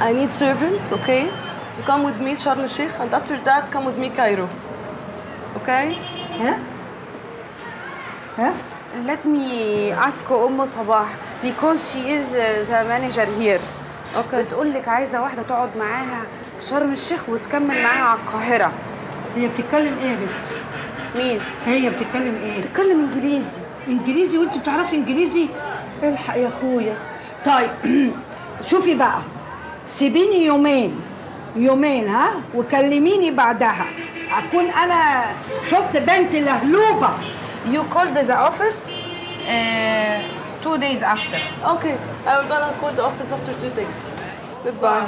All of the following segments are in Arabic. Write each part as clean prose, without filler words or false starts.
I need servant, okay, to come with me Sharm el-Sheikh, and after that come with me Cairo. Okay? ها؟ ها؟ Let me ask أم صباح because she is the manager here. Okay. بتقول لك عايزة واحدة تقعد معاها في شرم الشيخ وتكمل معاها على القاهرة. هي بتتكلم ايه يا بنت؟ مين؟ هي بتتكلم ايه؟ بتتكلم إنجليزي. انجليزي وانت بتعرفي انجليزي؟ الحق يا اخويا. طيب شوفي بقى، سيبيني يومين ها، وكلميني بعدها اكون انا شفت بنت لهلوبه. You called the office 2 days after. Okay. I will gonna call the office after 2 days. Goodbye.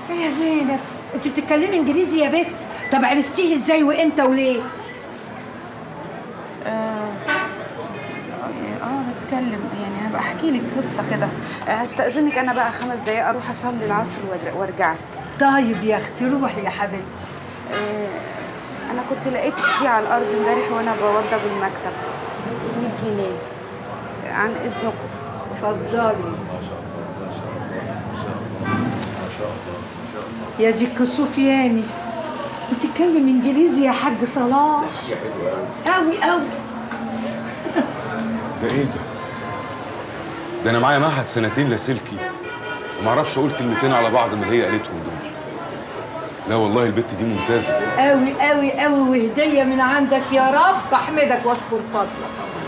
ايه يا زينب، انت بتتكلمي انجليزي يا بنت؟ طب عرفتيه ازاي وامتى وليه؟ بتكلم يعني هبقى احكي لك قصه كده. هستأذنك انا بقى 5 دقايق اروح اصلي العصر وارجع لك. طيب يا اختي روحي يا حبيبتي. انا كنت لقيت دي على الارض امبارح وانا بوضب المكتب. 100 جنيه عن اذنكم. اتفضلي. ما شاء الله ما شاء الله ما شاء الله ما شاء الله ما شاء الله. يا ديك سفياني، بتتكلم انجليزي يا حاج صلاح؟ هي حلوه قوي قوي. ده ايه ده؟ ده انا معايا معهد سنتين لاسلكي وما اعرفش اقول كلمتين على بعض من اللي هي قالتهم دول. لا والله البت دي ممتازه قوي قوي قوي، وهديه من عندك يا رب، احمدك واشكر فضلك.